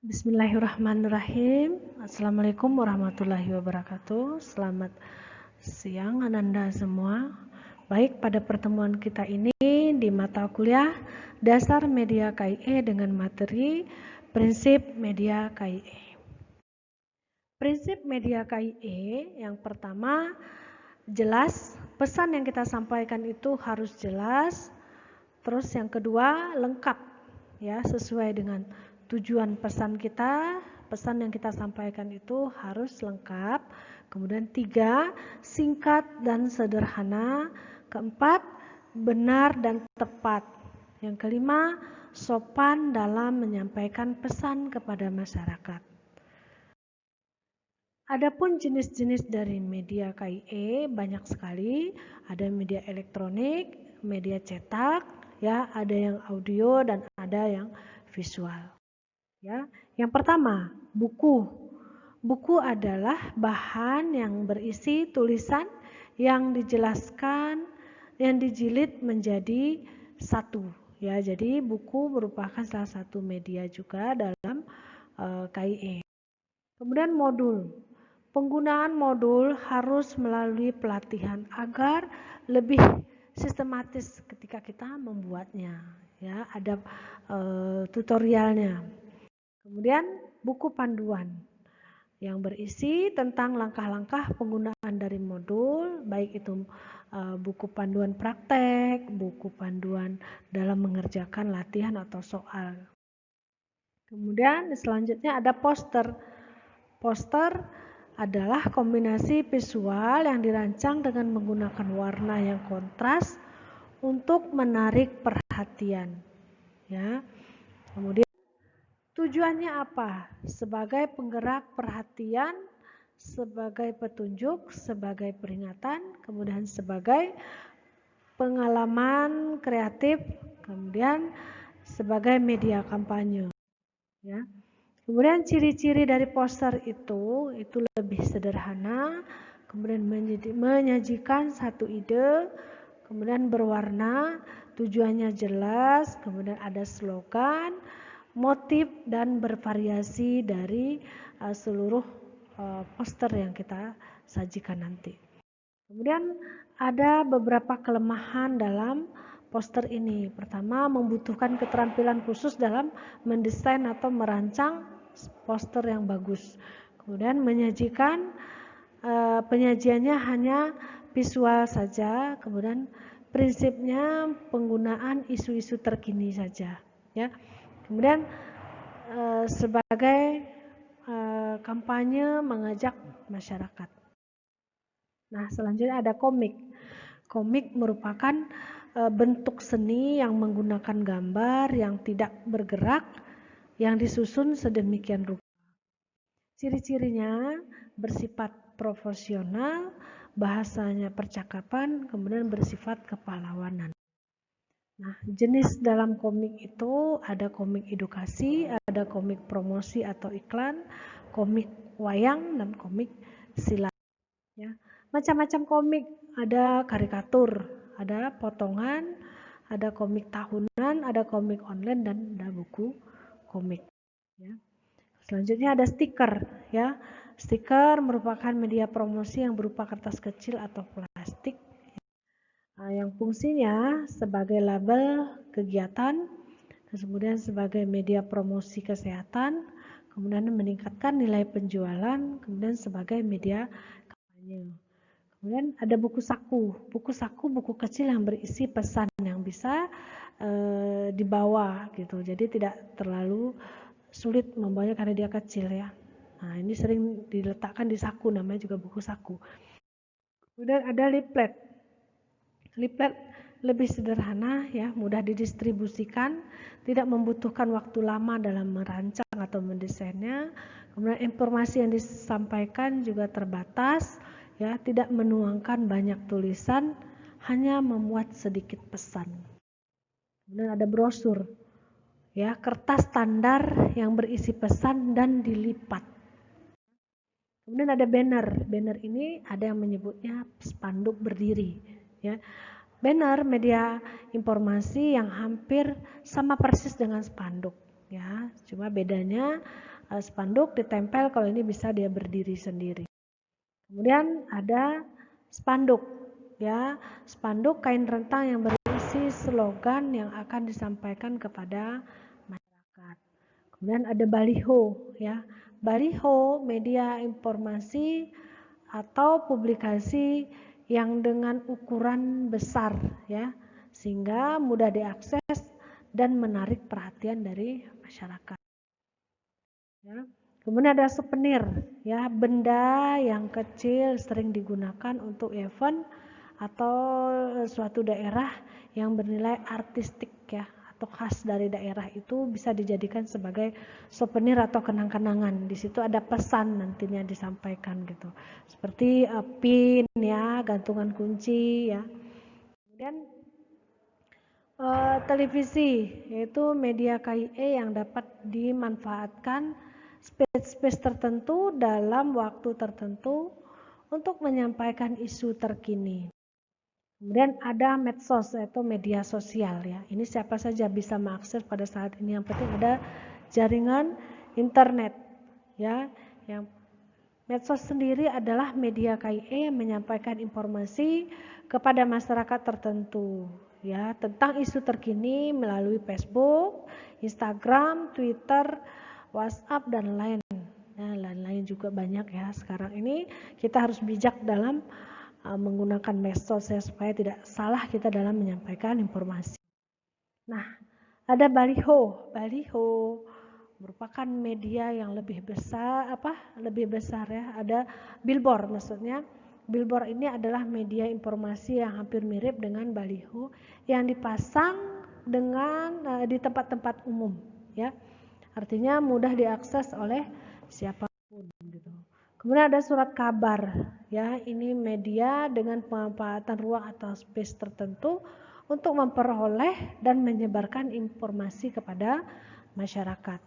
Bismillahirrahmanirrahim. Assalamualaikum warahmatullahi wabarakatuh. Selamat siang Ananda semua. Baik, pada pertemuan kita ini di mata kuliah Dasar Media KIE dengan materi Prinsip Media KIE. Prinsip Media KIE yang pertama, jelas, pesan yang kita sampaikan itu harus jelas. Terus yang kedua, lengkap, ya, sesuai dengan tujuan pesan kita. Pesan yang kita sampaikan itu harus lengkap. Kemudian 3, singkat dan sederhana. Keempat, benar dan tepat. Yang kelima, sopan dalam menyampaikan pesan kepada masyarakat. Adapun jenis-jenis dari media KIE banyak sekali. Ada media elektronik, media cetak, ya, ada yang audio dan ada yang visual. Ya, yang pertama, buku. Buku adalah bahan yang berisi tulisan yang dijelaskan, yang dijilid menjadi satu. Ya, jadi buku merupakan salah satu media juga dalam KIE. Kemudian modul. Penggunaan modul harus melalui pelatihan agar lebih sistematis ketika kita membuatnya. Ya, ada tutorialnya. Kemudian buku panduan yang berisi tentang langkah-langkah penggunaan dari modul, baik itu buku panduan praktek, buku panduan dalam mengerjakan latihan atau soal. Kemudian selanjutnya ada poster. Poster adalah kombinasi visual yang dirancang dengan menggunakan warna yang kontras untuk menarik perhatian. Ya. Kemudian tujuannya apa? Sebagai penggerak perhatian, sebagai petunjuk, sebagai peringatan, kemudian sebagai pengalaman kreatif, kemudian sebagai media kampanye. Ya. Kemudian ciri-ciri dari poster itu lebih sederhana, kemudian menyajikan satu ide, kemudian berwarna, tujuannya jelas, kemudian ada slogan, motif dan bervariasi dari seluruh poster yang kita sajikan nanti. Kemudian ada beberapa kelemahan dalam poster ini. Pertama, membutuhkan keterampilan khusus dalam mendesain atau merancang poster yang bagus. Kemudian menyajikan penyajiannya hanya visual saja. Kemudian prinsipnya penggunaan isu-isu terkini saja. Ya. Kemudian sebagai kampanye mengajak masyarakat. Nah, selanjutnya ada komik. Komik merupakan bentuk seni yang menggunakan gambar yang tidak bergerak, yang disusun sedemikian rupa. Ciri-cirinya bersifat profesional, bahasanya percakapan, kemudian bersifat kepahlawanan. Nah, jenis dalam komik itu ada komik edukasi, ada komik promosi atau iklan, komik wayang, dan komik silat. Ya, macam-macam komik, ada karikatur, ada potongan, ada komik tahunan, ada komik online, dan ada buku komik. Ya. Selanjutnya ada stiker. Ya, stiker merupakan media promosi yang berupa kertas kecil atau plastik. Yang fungsinya sebagai label kegiatan, kemudian sebagai media promosi kesehatan, kemudian meningkatkan nilai penjualan, kemudian sebagai media kampanye. Kemudian ada buku saku. Buku saku buku kecil yang berisi pesan yang bisa dibawa gitu. Jadi tidak terlalu sulit membawanya karena dia kecil ya. Nah, ini sering diletakkan di saku, namanya juga buku saku. Kemudian ada leaflet. Leaflet lebih sederhana ya, mudah didistribusikan, tidak membutuhkan waktu lama dalam merancang atau mendesainnya. Kemudian informasi yang disampaikan juga terbatas, ya, tidak menuangkan banyak tulisan, hanya memuat sedikit pesan. Kemudian ada brosur, ya, kertas standar yang berisi pesan dan dilipat. Kemudian ada banner. Banner ini ada yang menyebutnya spanduk berdiri, ya. Banner media informasi yang hampir sama persis dengan spanduk. ya. Cuma bedanya spanduk ditempel, kalau ini bisa dia berdiri sendiri. Kemudian ada spanduk, ya. Spanduk kain rentang yang berisi slogan yang akan disampaikan kepada masyarakat. Kemudian ada baliho, ya. Baliho media informasi atau publikasi yang dengan ukuran besar, ya, sehingga mudah diakses dan menarik perhatian dari masyarakat. Ya. Kemudian ada souvenir, ya, benda yang kecil sering digunakan untuk event atau suatu daerah yang bernilai artistik, ya, atau khas dari daerah itu bisa dijadikan sebagai souvenir atau kenang-kenangan. Di situ ada pesan nantinya disampaikan gitu. Seperti pin, ya, gantungan kunci, ya. Kemudian televisi, yaitu media KIE yang dapat dimanfaatkan space tertentu dalam waktu tertentu untuk menyampaikan isu terkini. Kemudian ada medsos, yaitu media sosial, ya. Ini siapa saja bisa mengakses pada saat ini. Yang penting ada jaringan internet, ya. Yang medsos sendiri adalah media KIE yang menyampaikan informasi kepada masyarakat tertentu, ya, tentang isu terkini melalui Facebook, Instagram, Twitter, WhatsApp dan lain. Nah, lain-lain juga banyak, ya. Sekarang ini kita harus bijak dalam menggunakan medsos, ya, supaya tidak salah kita dalam menyampaikan informasi. Nah, ada baliho. Baliho merupakan media yang lebih besar, ya. Ada billboard, maksudnya billboard ini adalah media informasi yang hampir mirip dengan baliho yang dipasang di tempat-tempat umum, ya. Artinya mudah diakses oleh siapapun gitu. Kemudian ada surat kabar, ya. Ini media dengan pemanfaatan ruang atau space tertentu untuk memperoleh dan menyebarkan informasi kepada masyarakat.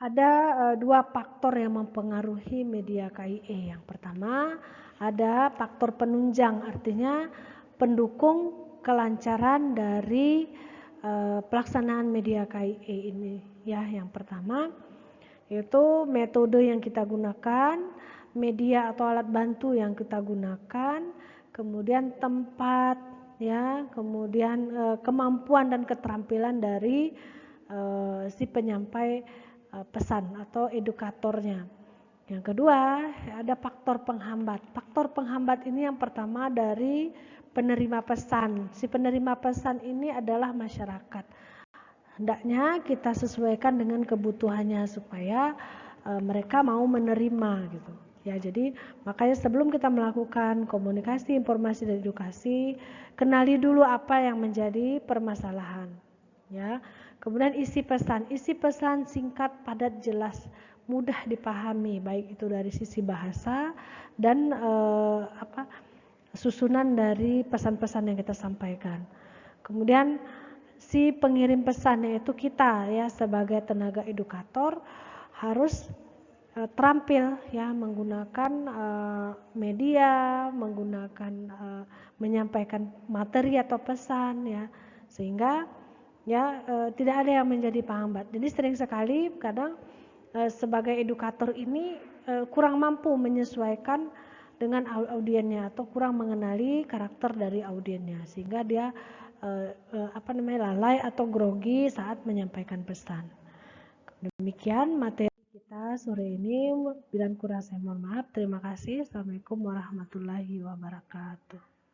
Ada dua faktor yang mempengaruhi media KIE. Yang pertama ada faktor penunjang, artinya pendukung kelancaran dari pelaksanaan media KIE ini, ya. Yang pertama yaitu metode yang kita gunakan, media atau alat bantu yang kita gunakan, kemudian tempat, ya, kemudian kemampuan dan keterampilan dari si penyampai pesan atau edukatornya. Yang kedua, ada faktor penghambat. Faktor penghambat ini yang pertama dari penerima pesan. Si penerima pesan ini adalah masyarakat. Hendaknya kita sesuaikan dengan kebutuhannya supaya mereka mau menerima gitu. Ya, jadi makanya sebelum kita melakukan komunikasi, informasi dan edukasi, kenali dulu apa yang menjadi permasalahan, ya. Kemudian isi pesan singkat, padat, jelas, mudah dipahami, baik itu dari sisi bahasa dan susunan dari pesan-pesan yang kita sampaikan. Kemudian si pengirim pesan, yaitu kita, ya, sebagai tenaga edukator harus terampil, ya, menggunakan media, menggunakan menyampaikan materi atau pesan, ya, sehingga ya tidak ada yang menjadi penghambat. Jadi sering sekali kadang sebagai edukator ini kurang mampu menyesuaikan dengan audiennya atau kurang mengenali karakter dari audiennya, sehingga dia lalai atau grogi saat menyampaikan pesan. Demikian materi kita sore ini. Bila kurang saya mohon maaf. Terima kasih. Assalamualaikum warahmatullahi wabarakatuh.